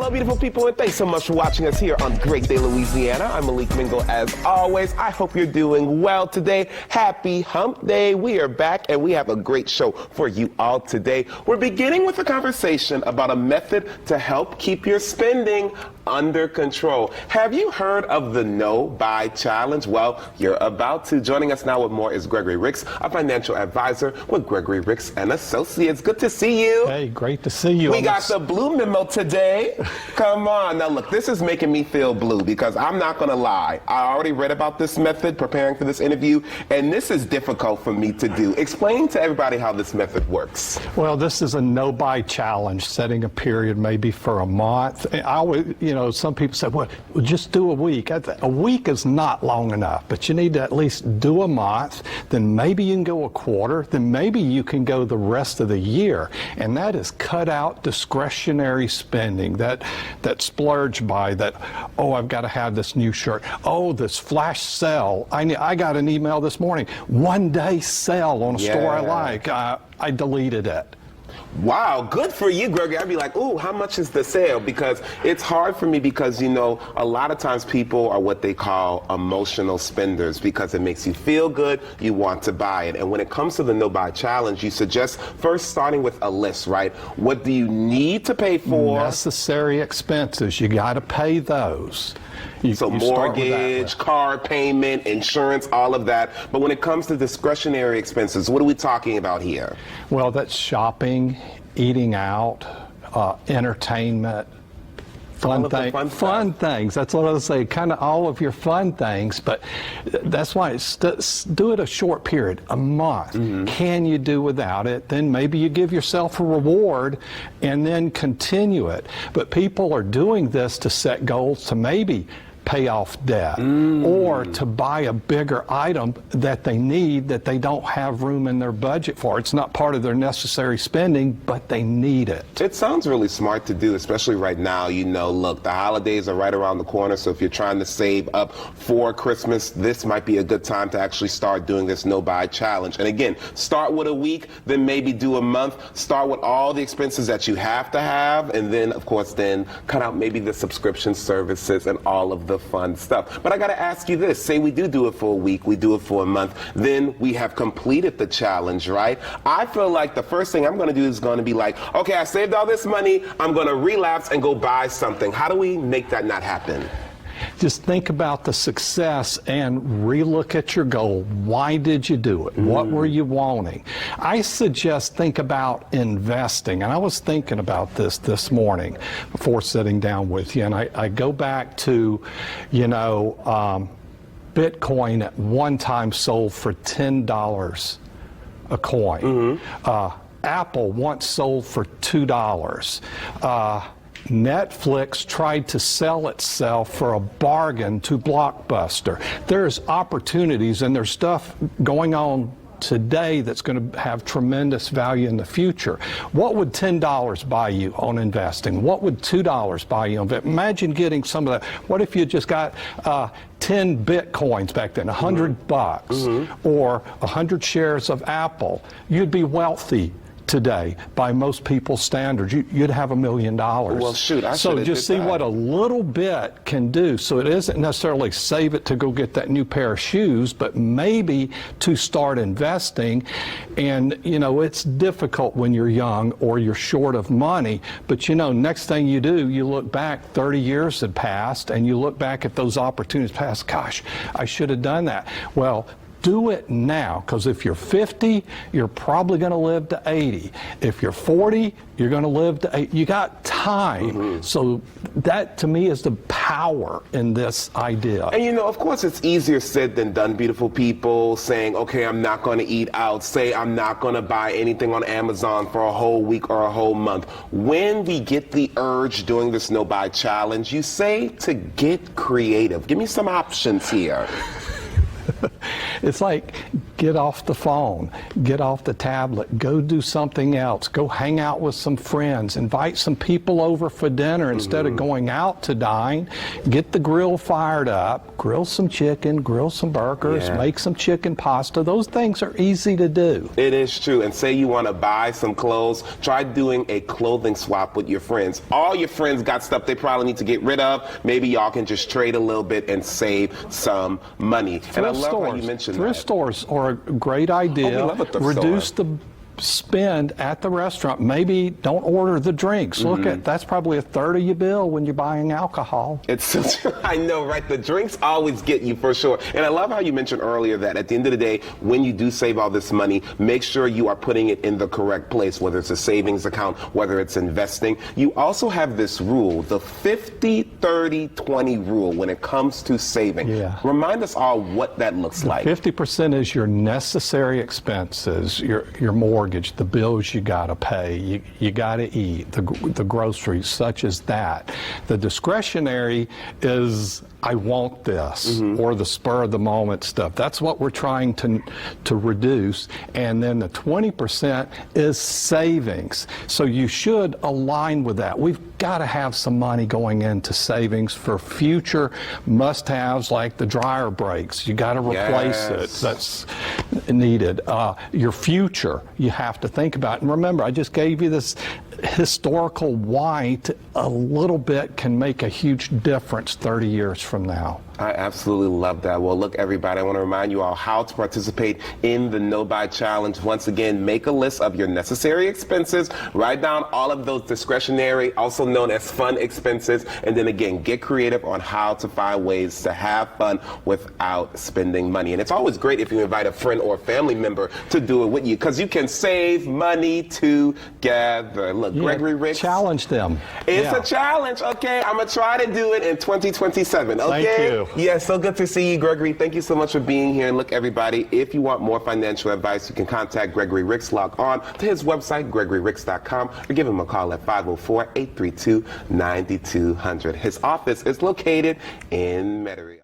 Hello, beautiful people, and thanks so much for watching us here on Great Day Louisiana. I'm Malik Mingle, as always. I hope you're doing well today. Happy Hump Day. We are back, and we have a great show for you all today. We're beginning with a conversation about a method to help keep your spending under control. Have you heard of the No Buy Challenge? Well, you're about to. Joining us now with more is Gregory Ricks, a financial advisor with Gregory Ricks and Associates. Good to see you. Hey, great to see you. We got the blue memo today. Come on. Now, look, this is making me feel blue because I'm not going to lie. I already read about this method preparing for this interview, and this is difficult for me to do. Explain to everybody how this method works. Well, this is a no-buy challenge, setting a period maybe for a month. I would, some people say, well, just do a week. A week is not long enough, but you need to at least do a month. Then maybe you can go a quarter. Then maybe you can go the rest of the year. And that is cut out discretionary spending, that splurge buy, that, oh, I've got to have this new shirt. Oh, this flash sale. I got an email this morning, 1 day sale on a store I like. I deleted it. Wow, good for you, Gregory. I'd be like, ooh, how much is the sale? Because it's hard for me because, a lot of times people are what they call emotional spenders because it makes you feel good, you want to buy it. And when it comes to the No Buy Challenge, you suggest first starting with a list, right? What do you need to pay for? Necessary expenses. You got to pay those. So mortgage, car payment, insurance, all of that. But when it comes to discretionary expenses, what are we talking about here? Well, that's shopping, eating out, entertainment, fun things. That's what I was saying, kind of all of your fun things. But that's why do it a short period, a month. Mm-hmm. Can you do without it? Then maybe you give yourself a reward and then continue it. But people are doing this to set goals to maybe pay off debt or to buy a bigger item that they need that they don't have room in their budget for. It's not part of their necessary spending, but they need it. It sounds really smart to do, especially right now. Look, the holidays are right around the corner, so if you're trying to save up for Christmas, this might be a good time to actually start doing this No Buy Challenge. And again, start with a week, then maybe do a month. Start with all the expenses that you have to have, and then, of course, then cut out maybe the subscription services and all of the fun stuff. But I got to ask you this. Say we do it for a week, we do it for a month, then we have completed the challenge, right? I feel like the first thing I'm going to do is going to be like, okay, I saved all this money, I'm going to relapse and go buy something. How do we make that not happen? Just think about the success and relook at your goal. Why did you do it? What were you wanting? I suggest think about investing. And I was thinking about this morning before sitting down with you. And I go back to, Bitcoin at one time sold for $10 a coin. Apple once sold for $2. Netflix tried to sell itself for a bargain to Blockbuster. There's opportunities and there's stuff going on today that's going to have tremendous value in the future. What would $10 buy you on investing? What would $2 buy you on investing? Imagine getting some of that. What if you just got 10 Bitcoins back then, $100 or 100 shares of Apple? You'd be wealthy today by most people's standards. You'd have $1 million. Well, shoot, so just see what a little bit can do. So it isn't necessarily save it to go get that new pair of shoes, but maybe to start investing. And it's difficult when you're young or you're short of money, but next thing you do, you look back, 30 years had passed, and you look back at those opportunities past, gosh, I should have done that. Well, do it now, because if you're 50, you're probably going to live to 80. If you're 40, you're going to live to 80. You got time. So that, to me, is the power in this idea. And, of course, it's easier said than done, beautiful people, saying, okay, I'm not going to eat out. Say I'm not going to buy anything on Amazon for a whole week or a whole month. When we get the urge doing this No Buy Challenge, you say to get creative. Give me some options here. It's like, get off the phone, get off the tablet, go do something else, go hang out with some friends, invite some people over for dinner instead of going out to dine. Get the grill fired up, grill some chicken, grill some burgers, make some chicken pasta. Those things are easy to do. It is true. And say you want to buy some clothes, try doing a clothing swap with your friends. All your friends got stuff they probably need to get rid of. Maybe y'all can just trade a little bit and save some money. And I love how you mentioned thrift stores are a great idea. Oh, we love a thrift Reduce store. the spend at the restaurant. Maybe don't order the drinks. Look at, that's probably a third of your bill when you're buying alcohol. It's so I know, right? The drinks always get you for sure. And I love how you mentioned earlier that at the end of the day, when you do save all this money, make sure you are putting it in the correct place, whether it's a savings account, whether it's investing. You also have this rule, the 50-30-20 rule when it comes to saving. Yeah. Remind us all what that looks like. 50% is your necessary expenses, your mortgage, the bills you got to pay, you got to eat, the groceries, such as that. The discretionary is, I want this, or the spur of the moment stuff. That's what we're trying to reduce. And then the 20% is savings. So you should align with that. We've got to have some money going into savings for future must-haves like the dryer breaks. You got to replace it. That's needed. Your future, you have to think about. And remember, I just gave you this historical why. A little bit can make a huge difference 30 years from now. I absolutely love that. Well, look, everybody, I want to remind you all how to participate in the No Buy Challenge. Once again, make a list of your necessary expenses, write down all of those discretionary, also known as fun expenses, and then again, get creative on how to find ways to have fun without spending money. And it's always great if you invite a friend or a family member to do it with you, because you can save money together. Look, Gregory Ricks. Challenge them. It's a challenge, okay? I'm going to try to do it in 2027, okay? Thank you. Yeah, so good to see you, Gregory. Thank you so much for being here. And look, everybody, if you want more financial advice, you can contact Gregory Ricks. Log on to his website, GregoryRicks.com, or give him a call at 504-832-9200. His office is located in Metairie.